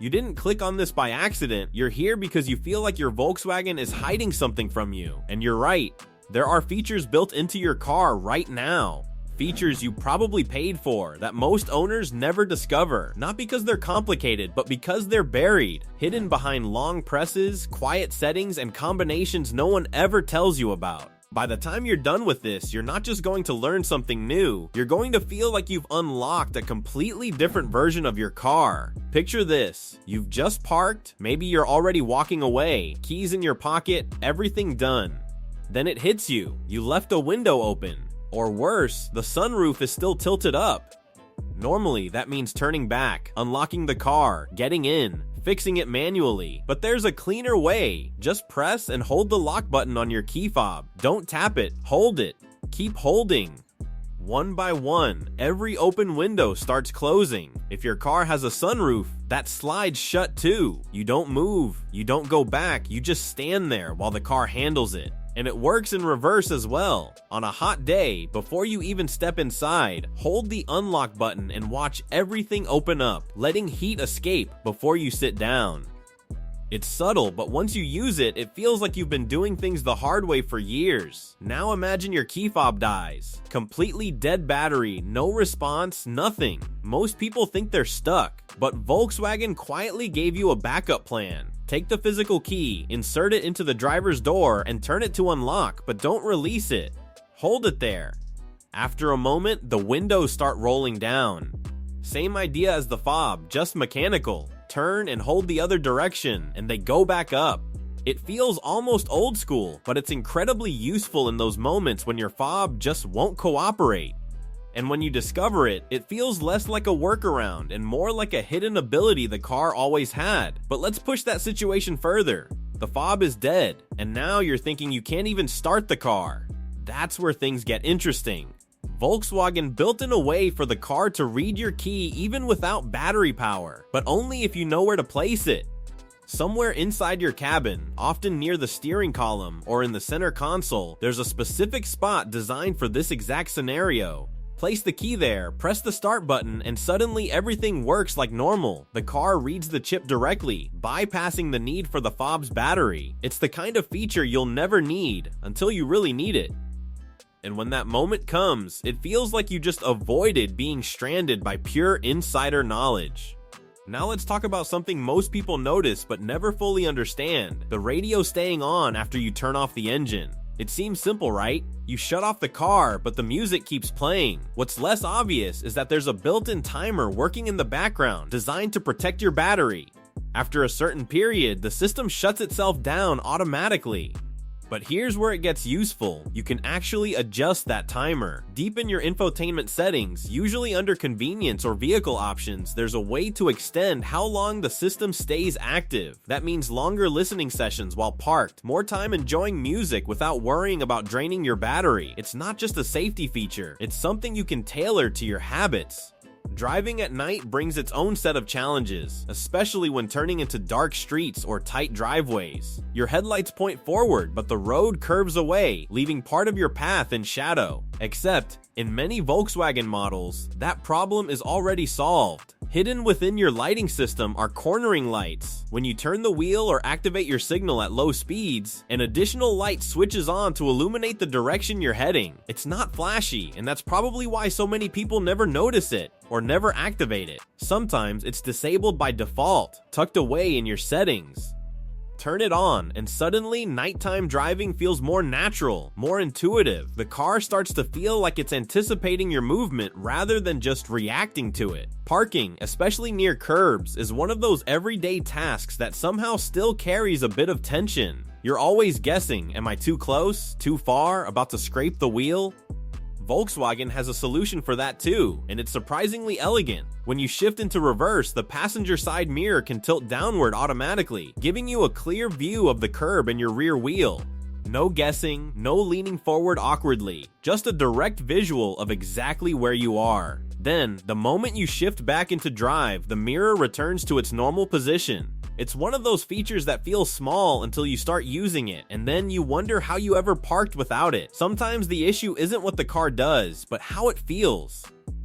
You didn't click on this by accident, you're here because you feel like your Volkswagen is hiding something from you. And you're right, there are features built into your car right now. Features you probably paid for that most owners never discover, not because they're complicated, but because they're buried, hidden behind long presses, quiet settings, and combinations no one ever tells you about. By the time you're done with this, you're not just going to learn something new, you're going to feel like you've unlocked a completely different version of your car. Picture this, you've just parked, maybe you're already walking away, keys in your pocket, everything done. Then it hits you, you left a window open. Or worse, the sunroof is still tilted up. Normally, that means turning back, unlocking the car, getting in, fixing it manually. But there's a cleaner way. Just press and hold the lock button on your key fob. Don't tap it, hold it. Keep holding. One by one, every open window starts closing. If your car has a sunroof, that slides shut too. You don't move, you don't go back, you just stand there while the car handles it. And it works in reverse as well. On a hot day, before you even step inside, hold the unlock button and watch everything open up, letting heat escape before you sit down. It's subtle, but once you use it, it feels like you've been doing things the hard way for years. Now imagine your key fob dies. Completely dead battery, no response, nothing. Most people think they're stuck, but Volkswagen quietly gave you a backup plan. Take the physical key, insert it into the driver's door, and turn it to unlock, but don't release it. Hold it there. After a moment, the windows start rolling down. Same idea as the fob, just mechanical. Turn and hold the other direction, and they go back up. It feels almost old school, but it's incredibly useful in those moments when your fob just won't cooperate. And when you discover it, it feels less like a workaround and more like a hidden ability the car always had. But let's push that situation further. The fob is dead, and now you're thinking you can't even start the car. That's where things get interesting. Volkswagen built in a way for the car to read your key even without battery power, but only if you know where to place it. Somewhere inside your cabin, often near the steering column or in the center console, there's a specific spot designed for this exact scenario. Place the key there, press the start button, and suddenly everything works like normal. The car reads the chip directly, bypassing the need for the fob's battery. It's the kind of feature you'll never need until you really need it. And when that moment comes, it feels like you just avoided being stranded by pure insider knowledge. Now let's talk about something most people notice but never fully understand: the radio staying on after you turn off the engine. It seems simple, right? You shut off the car, but the music keeps playing. What's less obvious is that there's a built-in timer working in the background designed to protect your battery. After a certain period, the system shuts itself down automatically. But here's where it gets useful. You can actually adjust that timer. Deep in your infotainment settings, usually under convenience or vehicle options, there's a way to extend how long the system stays active. That means longer listening sessions while parked, more time enjoying music without worrying about draining your battery. It's not just a safety feature, it's something you can tailor to your habits. Driving at night brings its own set of challenges, especially when turning into dark streets or tight driveways. Your headlights point forward, but the road curves away, leaving part of your path in shadow. Except, in many Volkswagen models, that problem is already solved. Hidden within your lighting system are cornering lights. When you turn the wheel or activate your signal at low speeds, an additional light switches on to illuminate the direction you're heading. It's not flashy, and that's probably why so many people never notice it or never activate it. Sometimes it's disabled by default, tucked away in your settings. Turn it on, and suddenly nighttime driving feels more natural, more intuitive. The car starts to feel like it's anticipating your movement rather than just reacting to it. Parking, especially near curbs, is one of those everyday tasks that somehow still carries a bit of tension. You're always guessing, am I too close, too far, about to scrape the wheel? Volkswagen has a solution for that too, and it's surprisingly elegant. When you shift into reverse, the passenger side mirror can tilt downward automatically, giving you a clear view of the curb and your rear wheel. No guessing, no leaning forward awkwardly, just a direct visual of exactly where you are. Then, the moment you shift back into drive, the mirror returns to its normal position. It's one of those features that feels small until you start using it, and then you wonder how you ever parked without it. Sometimes the issue isn't what the car does, but how it feels.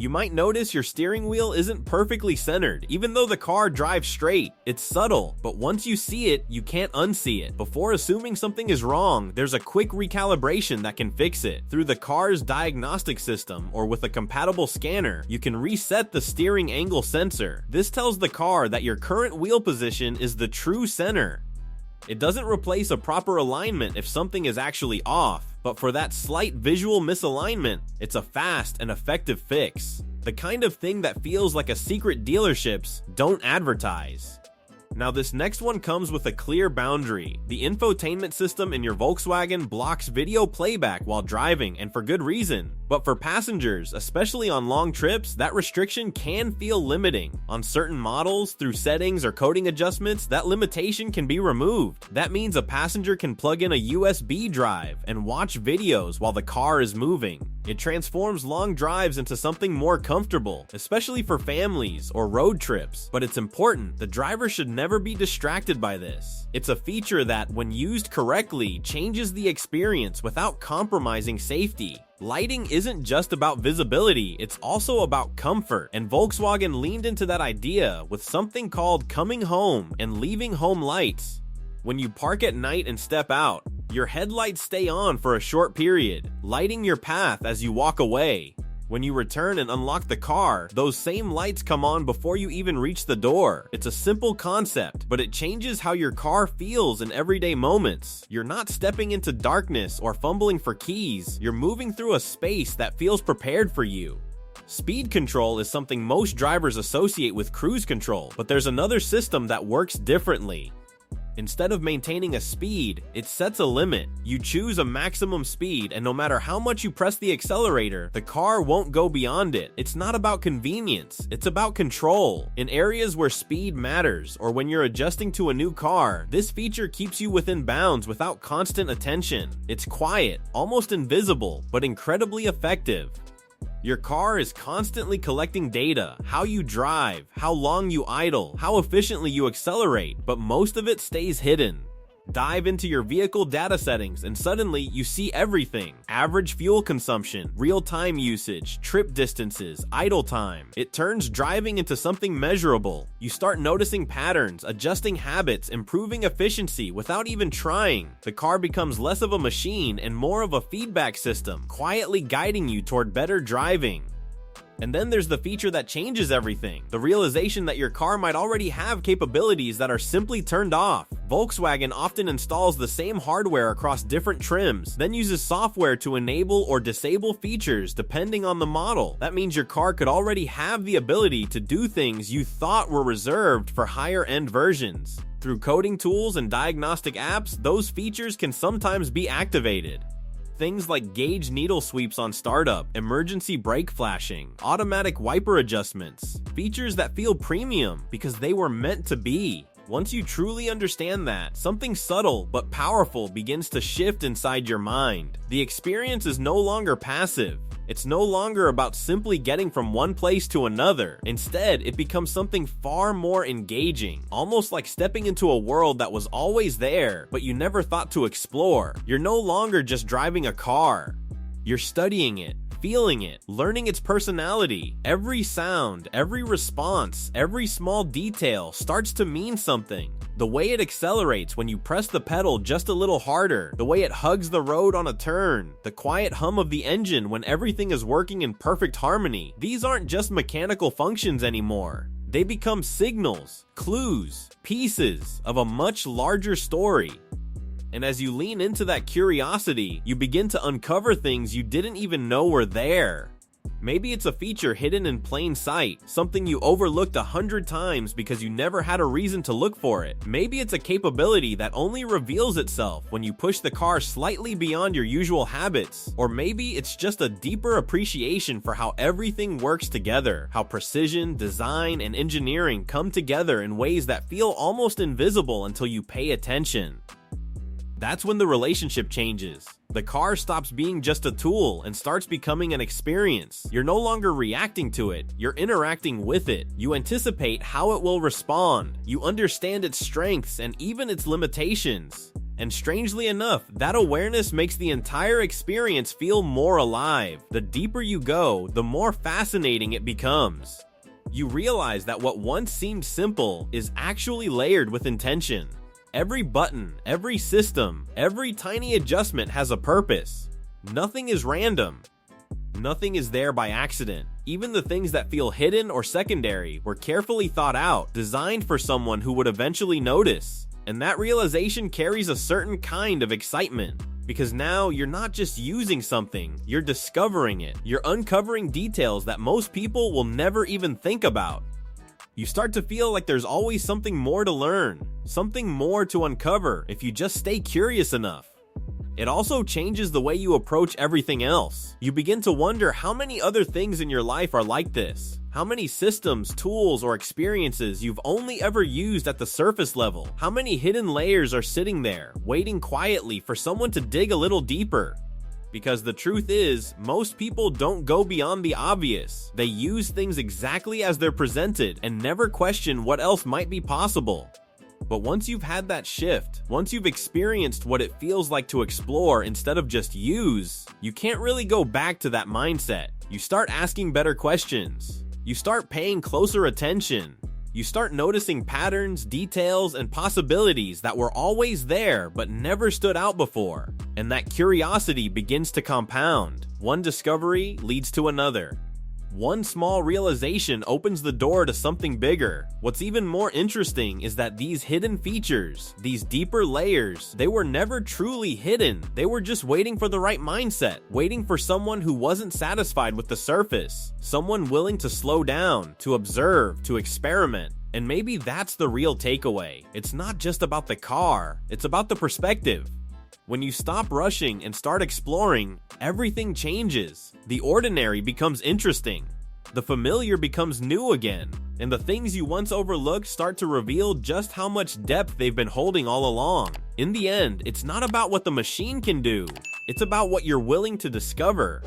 You might notice your steering wheel isn't perfectly centered, even though the car drives straight. It's subtle, but once you see it, you can't unsee it. Before assuming something is wrong, there's a quick recalibration that can fix it. Through the car's diagnostic system or with a compatible scanner, you can reset the steering angle sensor. This tells the car that your current wheel position is the true center. It doesn't replace a proper alignment if something is actually off, but for that slight visual misalignment, it's a fast and effective fix. The kind of thing that feels like a secret dealerships don't advertise. Now this next one comes with a clear boundary. The infotainment system in your Volkswagen blocks video playback while driving, and for good reason. But for passengers, especially on long trips, that restriction can feel limiting. On certain models, through settings or coding adjustments, that limitation can be removed. That means a passenger can plug in a USB drive and watch videos while the car is moving. It transforms long drives into something more comfortable, especially for families or road trips. But it's important, the driver should never be distracted by this. It's a feature that, when used correctly, changes the experience without compromising safety. Lighting isn't just about visibility, it's also about comfort, and Volkswagen leaned into that idea with something called coming home and leaving home lights. When you park at night and step out, your headlights stay on for a short period, lighting your path as you walk away. When you return and unlock the car, those same lights come on before you even reach the door. It's a simple concept, but it changes how your car feels in everyday moments. You're not stepping into darkness or fumbling for keys. You're moving through a space that feels prepared for you. Speed control is something most drivers associate with cruise control, but there's another system that works differently. Instead of maintaining a speed, it sets a limit. You choose a maximum speed, and no matter how much you press the accelerator, the car won't go beyond it. It's not about convenience, it's about control. In areas where speed matters, or when you're adjusting to a new car, this feature keeps you within bounds without constant attention. It's quiet, almost invisible, but incredibly effective. Your car is constantly collecting data, how you drive, how long you idle, how efficiently you accelerate, but most of it stays hidden. Dive into your vehicle data settings and suddenly you see everything. Average fuel consumption, real-time usage, trip distances, idle time. It turns driving into something measurable. You start noticing patterns, adjusting habits, improving efficiency without even trying. The car becomes less of a machine and more of a feedback system, quietly guiding you toward better driving. And then there's the feature that changes everything, the realization that your car might already have capabilities that are simply turned off. Volkswagen often installs the same hardware across different trims, then uses software to enable or disable features depending on the model. That means your car could already have the ability to do things you thought were reserved for higher-end versions. Through coding tools and diagnostic apps, those features can sometimes be activated. Things like gauge needle sweeps on startup, emergency brake flashing, automatic wiper adjustments, features that feel premium because they were meant to be. Once you truly understand that, something subtle but powerful begins to shift inside your mind. The experience is no longer passive. It's no longer about simply getting from one place to another. Instead, it becomes something far more engaging, almost like stepping into a world that was always there, but you never thought to explore. You're no longer just driving a car. You're studying it, feeling it, learning its personality. Every sound, every response, every small detail starts to mean something. The way it accelerates when you press the pedal just a little harder, the way it hugs the road on a turn, the quiet hum of the engine when everything is working in perfect harmony. These aren't just mechanical functions anymore. They become signals, clues, pieces of a much larger story. And as you lean into that curiosity, you begin to uncover things you didn't even know were there. Maybe it's a feature hidden in plain sight, something you overlooked 100 times because you never had a reason to look for it. Maybe it's a capability that only reveals itself when you push the car slightly beyond your usual habits. Or maybe it's just a deeper appreciation for how everything works together, how precision, design, and engineering come together in ways that feel almost invisible until you pay attention. That's when the relationship changes. The car stops being just a tool and starts becoming an experience. You're no longer reacting to it, you're interacting with it. You anticipate how it will respond. You understand its strengths and even its limitations. And strangely enough, that awareness makes the entire experience feel more alive. The deeper you go, the more fascinating it becomes. You realize that what once seemed simple is actually layered with intention. Every button, every system, every tiny adjustment has a purpose. Nothing is random. Nothing is there by accident. Even the things that feel hidden or secondary were carefully thought out, designed for someone who would eventually notice. And that realization carries a certain kind of excitement. Because now you're not just using something, you're discovering it. You're uncovering details that most people will never even think about. You start to feel like there's always something more to learn, something more to uncover if you just stay curious enough. It also changes the way you approach everything else. You begin to wonder how many other things in your life are like this. How many systems, tools, or experiences you've only ever used at the surface level. How many hidden layers are sitting there, waiting quietly for someone to dig a little deeper. Because the truth is, most people don't go beyond the obvious. They use things exactly as they're presented and never question what else might be possible. But once you've had that shift, once you've experienced what it feels like to explore instead of just use, you can't really go back to that mindset. You start asking better questions. You start paying closer attention. You start noticing patterns, details, and possibilities that were always there but never stood out before. And that curiosity begins to compound. One discovery leads to another. One small realization opens the door to something bigger. What's even more interesting is that these hidden features, these deeper layers, they were never truly hidden. They were just waiting for the right mindset, waiting for someone who wasn't satisfied with the surface, someone willing to slow down, to observe, to experiment. And maybe that's the real takeaway. It's not just about the car, it's about the perspective. When you stop rushing and start exploring, everything changes. The ordinary becomes interesting. The familiar becomes new again. And the things you once overlooked start to reveal just how much depth they've been holding all along. In the end, it's not about what the machine can do. It's about what you're willing to discover.